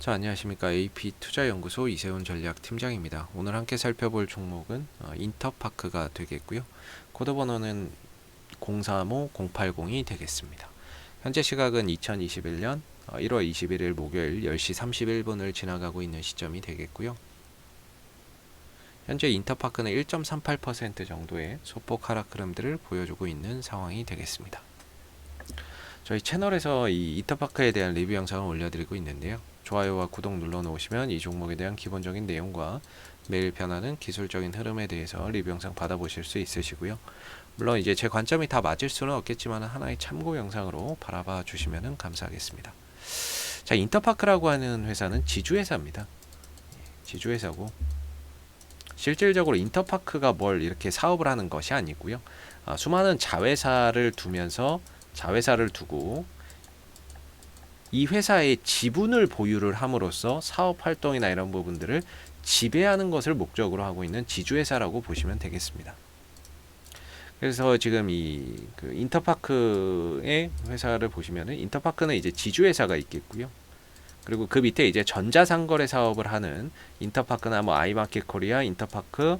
자, 안녕하십니까. AP투자연구소 이세훈 전략팀장입니다. 오늘 함께 살펴볼 종목은 인터파크가 되겠고요. 코드 번호는 035080이 되겠습니다. 현재 시각은 2021년 1월 21일 목요일 10시 31분을 지나가고 있는 시점이 되겠고요. 현재 인터파크는 1.38% 정도의 소폭 하락 흐름들을 보여주고 있는 상황이 되겠습니다. 저희 채널에서 이 인터파크에 대한 리뷰 영상을 올려드리고 있는데요. 좋아요와 구독 눌러 놓으시면 이 종목에 대한 기본적인 내용과 매일 변하는 기술적인 흐름에 대해서 리뷰 영상 받아보실 수 있으시고요. 물론 이제 제 관점이 다 맞을 수는 없겠지만 하나의 참고 영상으로 바라봐 주시면 감사하겠습니다. 자, 인터파크라고 하는 회사는 지주회사입니다. 지주회사고 실질적으로 인터파크가 뭘 이렇게 사업을 하는 것이 아니고요. 수많은 자회사를 두고 이 회사의 지분을 보유를 함으로써 사업 활동이나 이런 부분들을 지배하는 것을 목적으로 하고 있는 지주회사라고 보시면 되겠습니다. 그래서 지금 그 인터파크의 회사를 보시면은 인터파크는 이제 지주회사가 있겠고요. 그리고 그 밑에 이제 전자상거래 사업을 하는 인터파크나 뭐 아이마켓 코리아, 인터파크,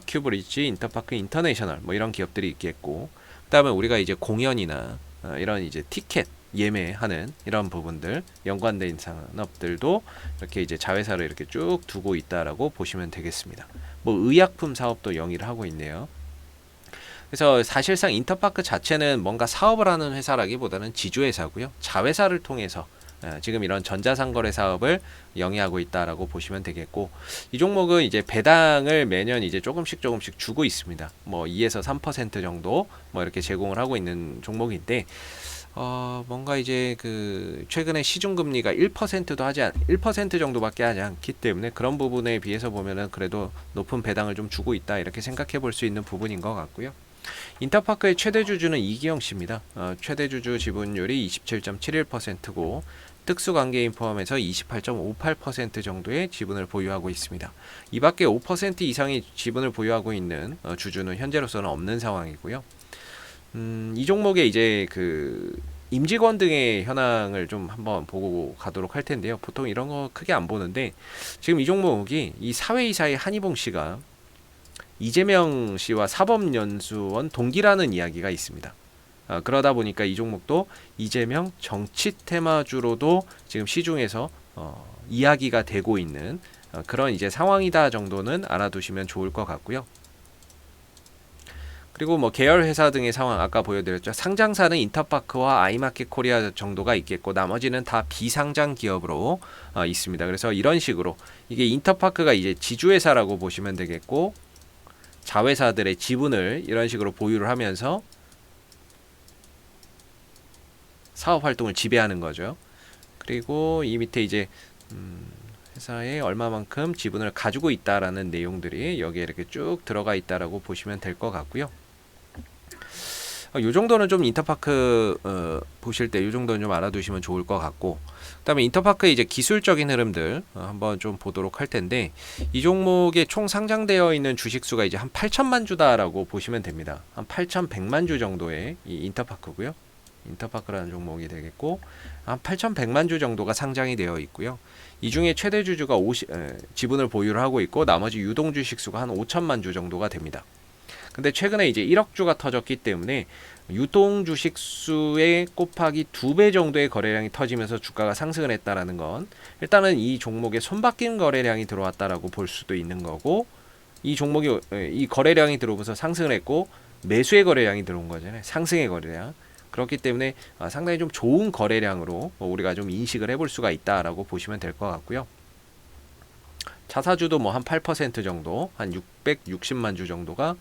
큐브리지, 인터파크 인터내셔널 뭐 이런 기업들이 있겠고, 그다음에 우리가 이제 공연이나 이런 이제 티켓 예매하는 이런 부분들 연관된 산업들도 이렇게 이제 자회사를 이렇게 쭉 두고 있다라고 보시면 되겠습니다. 뭐 의약품 사업도 영위를 하고 있네요. 그래서 사실상 인터파크 자체는 뭔가 사업을 하는 회사라기보다는 지주회사고요. 자회사를 통해서 지금 이런 전자상거래 사업을 영위하고 있다라고 보시면 되겠고, 이 종목은 이제 배당을 매년 이제 조금씩 주고 있습니다. 뭐 2에서 3% 정도 뭐 이렇게 제공을 하고 있는 종목인데, 뭔가 이제 그 최근에 시중금리가 1% 정도밖에 하지 않기 때문에 그런 부분에 비해서 보면은 그래도 높은 배당을 좀 주고 있다 이렇게 생각해 볼 수 있는 부분인 것 같고요. 인터파크의 최대 주주는 이기영 씨입니다. 최대 주주 지분율이 27.71%고 특수관계인 포함해서 28.58% 정도의 지분을 보유하고 있습니다. 이 밖에 5% 이상의 지분을 보유하고 있는 주주는 현재로서는 없는 상황이고요. 이 종목에 이제 그 임직원 등의 현황을 좀 한번 보고 가도록 할 텐데요. 보통 이런 거 크게 안 보는데 지금 이 종목이 이 사회이사의 한희봉 씨가 이재명 씨와 사법연수원 동기라는 이야기가 있습니다. 그러다 보니까 이 종목도 이재명 정치 테마주로도 지금 시중에서 이야기가 되고 있는 그런 이제 상황이다 정도는 알아두시면 좋을 것 같고요. 그리고 뭐 계열 회사 등의 상황 아까 보여드렸죠. 상장사는 인터파크와 아이마켓 코리아 정도가 있겠고 나머지는 다 비상장 기업으로 있습니다. 그래서 이런 식으로 이게 인터파크가 이제 지주회사라고 보시면 되겠고, 자회사들의 지분을 이런 식으로 보유를 하면서 사업 활동을 지배하는 거죠. 그리고 이 밑에 이제 회사에 얼마만큼 지분을 가지고 있다라는 내용들이 여기에 이렇게 쭉 들어가 있다라고 보시면 될 것 같고요. 요 정도는 좀 인터파크 보실 때 요 정도는 좀 알아두시면 좋을 것 같고, 그다음에 인터파크의 이제 기술적인 흐름들 한번 좀 보도록 할 텐데, 이 종목에 총 상장되어 있는 주식 수가 이제 한 8천만 주다라고 보시면 됩니다. 한 8,100만 주 정도의 이 인터파크고요. 인터파크라는 종목이 되겠고 한 8,100만 주 정도가 상장이 되어 있고요. 이 중에 최대 주주가 지분을 보유를 하고 있고 나머지 유동 주식 수가 한 5천만 주 정도가 됩니다. 근데 최근에 이제 1억 주가 터졌기 때문에 유동 주식 수의 곱하기 2배 정도의 거래량이 터지면서 주가가 상승을 했다라는 건 일단은 이 종목에 손바뀐 거래량이 들어왔다라고 볼 수도 있는 거고, 이 종목이 이 거래량이 들어오면서 상승을 했고 매수의 거래량이 들어온 거잖아요. 상승의 거래량. 그렇기 때문에 상당히 좀 좋은 거래량으로 우리가 좀 인식을 해볼 수가 있다라고 보시면 될 것 같고요. 자사주도 뭐 한 8% 정도, 한 660만 주 정도가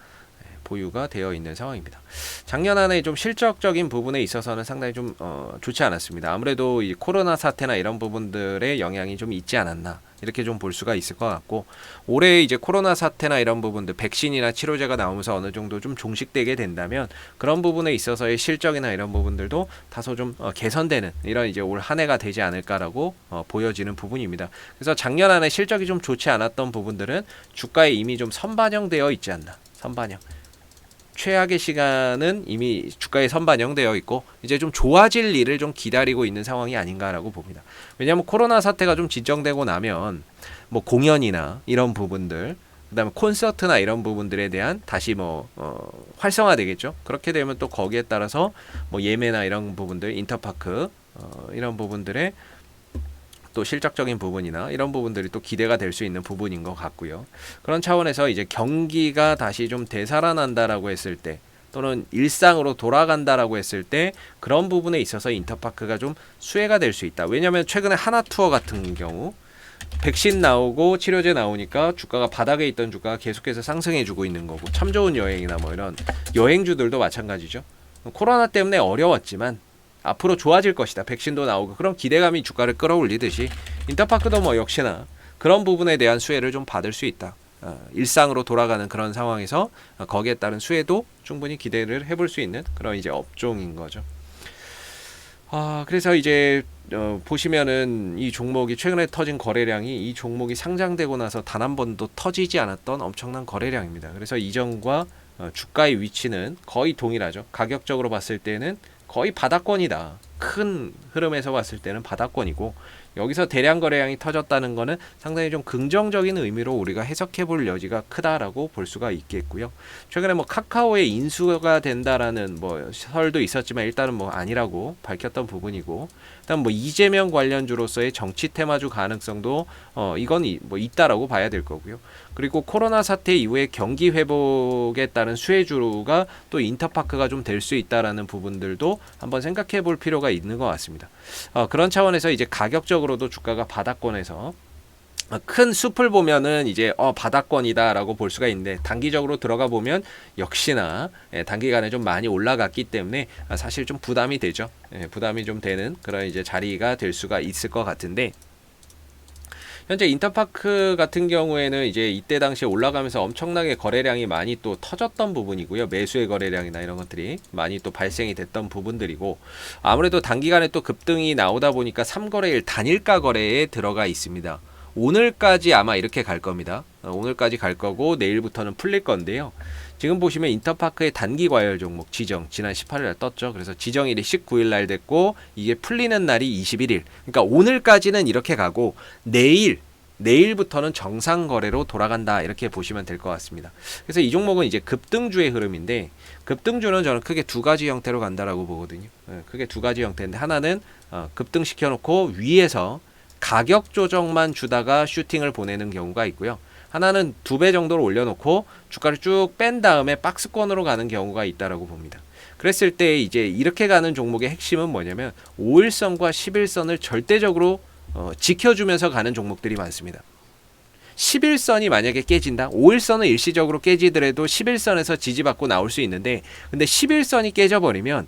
보유가 되어 있는 상황입니다. 작년 한 해 좀 실적적인 부분에 있어서는 상당히 좀 좋지 않았습니다. 아무래도 이 코로나 사태나 이런 부분들의 영향이 좀 있지 않았나 이렇게 좀 볼 수가 있을 것 같고, 올해 이제 코로나 사태나 이런 부분들 백신이나 치료제가 나오면서 어느 정도 좀 종식되게 된다면 그런 부분에 있어서의 실적이나 이런 부분들도 다소 좀 개선되는 이런 이제 올 한 해가 되지 않을까라고 보여지는 부분입니다. 그래서 작년 한 해 실적이 좀 좋지 않았던 부분들은 주가에 이미 좀 선반영되어 있지 않나. 선반영. 최악의 시간은 이미 주가에 선반영되어 있고 이제 좀 좋아질 일을 좀 기다리고 있는 상황이 아닌가라고 봅니다. 왜냐하면 코로나 사태가 좀 진정되고 나면 뭐 공연이나 이런 부분들, 그다음에 콘서트나 이런 부분들에 대한 다시 활성화되겠죠. 그렇게 되면 또 거기에 따라서 뭐 예매나 이런 부분들, 인터파크 이런 부분들의 또 실적적인 부분이나 이런 부분들이 또 기대가 될 수 있는 부분인 것 같고요. 그런 차원에서 이제 경기가 다시 좀 되살아난다라고 했을 때, 또는 일상으로 돌아간다라고 했을 때 그런 부분에 있어서 인터파크가 좀 수혜가 될 수 있다. 왜냐하면 최근에 하나투어 같은 경우 백신 나오고 치료제 나오니까 주가가 바닥에 있던 주가가 계속해서 상승해주고 있는 거고, 참 좋은 여행이나 뭐 이런 여행주들도 마찬가지죠. 코로나 때문에 어려웠지만 앞으로 좋아질 것이다. 백신도 나오고 그런 기대감이 주가를 끌어올리듯이 인터파크도 뭐 역시나 그런 부분에 대한 수혜를 좀 받을 수 있다. 일상으로 돌아가는 그런 상황에서 거기에 따른 수혜도 충분히 기대를 해볼 수 있는 그런 이제 업종인 거죠. 그래서 이제 보시면은 이 종목이 최근에 터진 거래량이 이 종목이 상장되고 나서 단 한 번도 터지지 않았던 엄청난 거래량입니다. 그래서 이전과 주가의 위치는 거의 동일하죠. 가격적으로 봤을 때는 거의 바닥권이다. 큰 흐름에서 봤을 때는 바닥권이고, 여기서 대량 거래량이 터졌다는 거는 상당히 좀 긍정적인 의미로 우리가 해석해 볼 여지가 크다라고 볼 수가 있겠고요. 최근에 뭐 카카오의 인수가 된다라는 뭐 설도 있었지만 일단은 뭐 아니라고 밝혔던 부분이고, 일단 뭐 이재명 관련주로서의 정치 테마주 가능성도 이건 뭐 있다라고 봐야 될 거고요. 그리고 코로나 사태 이후에 경기 회복에 따른 수혜주가 또 인터파크가 좀 될 수 있다라는 부분들도 한번 생각해 볼 필요가 있는 것 같습니다. 그런 차원에서 이제 가격적으로도 주가가 바닥권에서 큰 숲을 보면은 이제 바닥권이다라고 볼 수가 있는데, 단기적으로 들어가 보면 역시나 단기간에 좀 많이 올라갔기 때문에 사실 좀 부담이 되죠. 부담이 좀 되는 그런 이제 자리가 될 수가 있을 것 같은데, 현재 인터파크 같은 경우에는 이제 이때 당시에 올라가면서 엄청나게 거래량이 많이 또 터졌던 부분이고요. 매수의 거래량이나 이런 것들이 많이 또 발생이 됐던 부분들이고, 아무래도 단기간에 또 급등이 나오다 보니까 3거래일 단일가 거래에 들어가 있습니다. 오늘까지 아마 이렇게 갈 겁니다. 오늘까지 갈 거고 내일부터는 풀릴 건데요. 지금 보시면 인터파크의 단기 과열 종목 지정 지난 18일날 떴죠. 그래서 지정일이 19일날 됐고 이게 풀리는 날이 21일. 그러니까 오늘까지는 이렇게 가고 내일부터는 정상 거래로 돌아간다, 이렇게 보시면 될 것 같습니다. 그래서 이 종목은 이제 급등주의 흐름인데, 급등주는 저는 크게 두 가지 형태로 간다라고 보거든요. 크게 두 가지 형태인데, 하나는 급등시켜 놓고 위에서 가격 조정만 주다가 슈팅을 보내는 경우가 있고요. 하나는 2배 정도로 올려놓고 주가를 쭉 뺀 다음에 박스권으로 가는 경우가 있다라고 봅니다. 그랬을 때 이제 이렇게 가는 종목의 핵심은 뭐냐면 5일선과 11선을 절대적으로 지켜주면서 가는 종목들이 많습니다. 11선이 만약에 깨진다, 5일선은 일시적으로 깨지더라도 11선에서 지지받고 나올 수 있는데, 근데 11선이 깨져버리면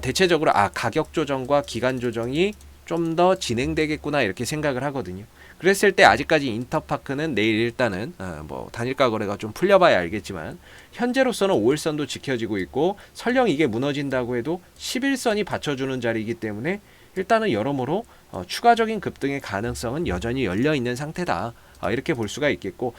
대체적으로 가격 조정과 기간 조정이 좀 더 진행되겠구나, 이렇게 생각을 하거든요. 그랬을 때 아직까지 인터파크는 내일 일단은 뭐 단일가 거래가 좀 풀려봐야 알겠지만, 현재로서는 5일선도 지켜지고 있고, 설령 이게 무너진다고 해도 11선이 받쳐주는 자리이기 때문에 일단은 여러모로 추가적인 급등의 가능성은 여전히 열려있는 상태다, 이렇게 볼 수가 있겠고,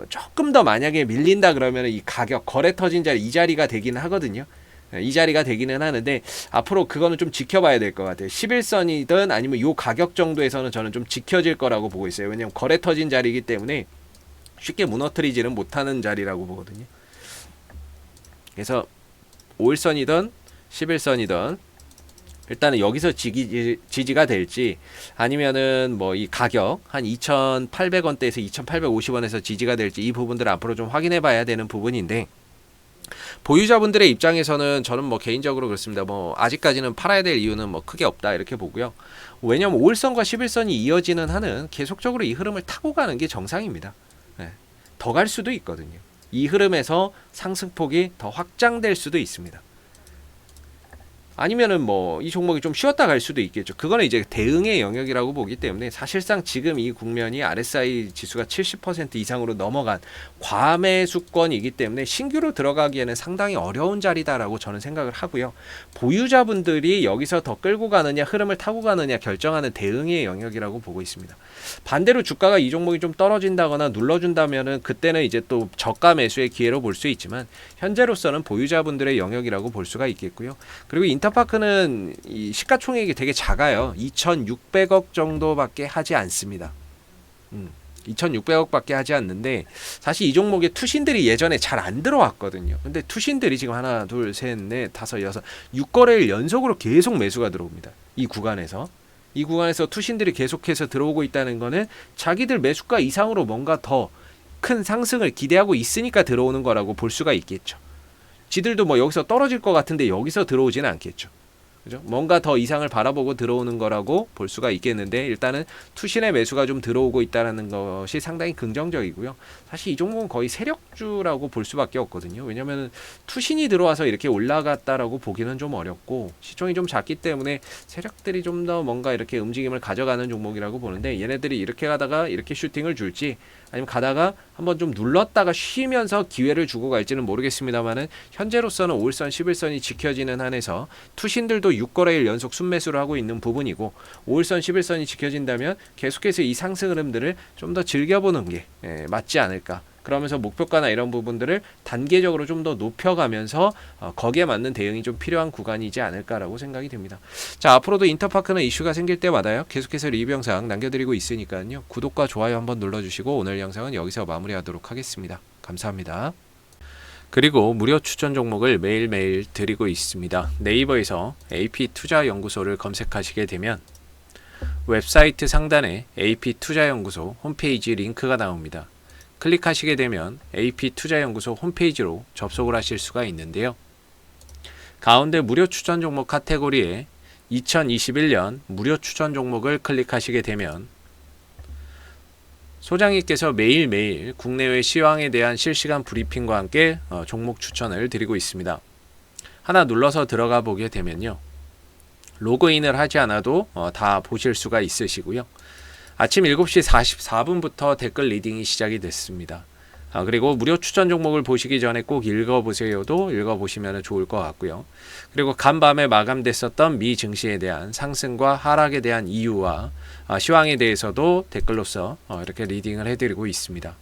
조금 더 만약에 밀린다 그러면 이 가격 거래 터진 자리, 이 자리가 되기는 하거든요. 이 자리가 되기는 하는데 앞으로 그거는 좀 지켜봐야 될 것 같아요. 11선이든 아니면 요 가격 정도에서는 저는 좀 지켜질 거라고 보고 있어요. 왜냐면 거래 터진 자리이기 때문에 쉽게 무너뜨리지는 못하는 자리라고 보거든요. 그래서 5일선이든 11선이든 일단은 여기서 지지가 될지, 아니면은 뭐 이 가격 한 2,800원대에서 2,850원에서 지지가 될지, 이 부분들을 앞으로 좀 확인해 봐야 되는 부분인데, 보유자분들의 입장에서는 저는 뭐 개인적으로 그렇습니다. 뭐 아직까지는 팔아야 될 이유는 뭐 크게 없다, 이렇게 보고요. 왜냐면 5일선과 11선이 이어지는 한은 계속적으로 이 흐름을 타고 가는 게 정상입니다. 더 갈 수도 있거든요. 이 흐름에서 상승폭이 더 확장될 수도 있습니다. 아니면은 뭐 이 종목이 좀 쉬었다 갈 수도 있겠죠. 그거는 이제 대응의 영역이라고 보기 때문에 사실상 지금 이 국면이 RSI 지수가 70% 이상으로 넘어간 과매수권이기 때문에 신규로 들어가기에는 상당히 어려운 자리다라고 저는 생각을 하고요. 보유자분들이 여기서 더 끌고 가느냐 흐름을 타고 가느냐 결정하는 대응의 영역이라고 보고 있습니다. 반대로 주가가 이 종목이 좀 떨어진다거나 눌러준다면은 그때는 이제 또 저가 매수의 기회로 볼 수 있지만 현재로서는 보유자분들의 영역이라고 볼 수가 있겠고요. 그리고 인터파크는 이 시가총액이 되게 작아요. 2,600억 정도밖에 하지 않습니다. 2,600억밖에 하지 않는데 사실 이 종목에 투신들이 예전에 잘 안 들어왔거든요. 근데 투신들이 지금 하나, 둘, 셋, 넷, 다섯, 여섯, 6거래일 연속으로 계속 매수가 들어옵니다. 이 구간에서 투신들이 계속해서 들어오고 있다는 거는 자기들 매수가 이상으로 뭔가 더 큰 상승을 기대하고 있으니까 들어오는 거라고 볼 수가 있겠죠. 지들도 뭐 여기서 떨어질 것 같은데 여기서 들어오지는 않겠죠. 그죠? 뭔가 더 이상을 바라보고 들어오는 거라고 볼 수가 있겠는데 일단은 투신의 매수가 좀 들어오고 있다는 것이 상당히 긍정적이고요. 사실 이 종목은 거의 세력주라고 볼 수밖에 없거든요. 왜냐하면 투신이 들어와서 이렇게 올라갔다라고 보기는 좀 어렵고 시총이 좀 작기 때문에 세력들이 좀 더 뭔가 이렇게 움직임을 가져가는 종목이라고 보는데 얘네들이 이렇게 가다가 이렇게 슈팅을 줄지 아니면 가다가 한번 좀 눌렀다가 쉬면서 기회를 주고 갈지는 모르겠습니다만은 현재로서는 5일선, 11선이 지켜지는 한에서 투신들도 6거래일 연속 순매수를 하고 있는 부분이고 5일선, 11선이 지켜진다면 계속해서 이 상승 흐름들을 좀 더 즐겨보는 게 맞지 않을까. 그러면서 목표가나 이런 부분들을 단계적으로 좀 더 높여가면서 거기에 맞는 대응이 좀 필요한 구간이지 않을까라고 생각이 듭니다. 자, 앞으로도 인터파크는 이슈가 생길 때마다요 계속해서 리뷰 영상 남겨드리고 있으니까요 구독과 좋아요 한번 눌러주시고 오늘 영상은 여기서 마무리하도록 하겠습니다. 감사합니다. 그리고 무료 추천 종목을 매일매일 드리고 있습니다. 네이버에서 AP투자연구소를 검색하시게 되면 웹사이트 상단에 AP투자연구소 홈페이지 링크가 나옵니다. 클릭하시게 되면 AP투자연구소 홈페이지로 접속을 하실 수가 있는데요. 가운데 무료 추천 종목 카테고리에 2021년 무료 추천 종목을 클릭하시게 되면 소장님께서 매일매일 국내외 시황에 대한 실시간 브리핑과 함께 종목 추천을 드리고 있습니다. 하나 눌러서 들어가 보게 되면요. 로그인을 하지 않아도 다 보실 수가 있으시고요. 아침 7시 44분부터 댓글 리딩이 시작이 됐습니다. 그리고 무료 추천 종목을 보시기 전에 꼭 읽어보세요도 읽어보시면 좋을 것 같고요. 그리고 간밤에 마감됐었던 미 증시에 대한 상승과 하락에 대한 이유와 시황에 대해서도 댓글로서 이렇게 리딩을 해드리고 있습니다.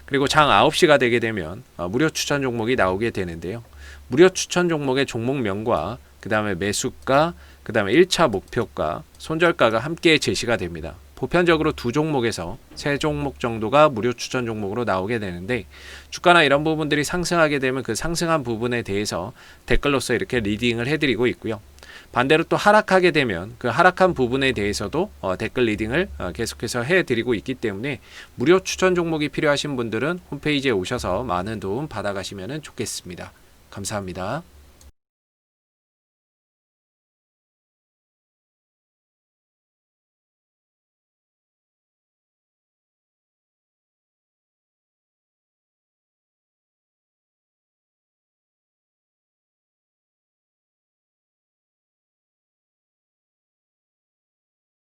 그리고 장 9시가 되게 되면 무료 추천 종목이 나오게 되는데요. 무료 추천 종목의 종목명과 그 다음에 매수가, 그 다음에 1차 목표가, 손절가가 함께 제시가 됩니다. 보편적으로 두 종목에서 세 종목 정도가 무료 추천 종목으로 나오게 되는데 주가나 이런 부분들이 상승하게 되면 그 상승한 부분에 대해서 댓글로서 이렇게 리딩을 해드리고 있고요. 반대로 또 하락하게 되면 그 하락한 부분에 대해서도 댓글 리딩을 계속해서 해드리고 있기 때문에 무료 추천 종목이 필요하신 분들은 홈페이지에 오셔서 많은 도움 받아가시면 좋겠습니다. 감사합니다.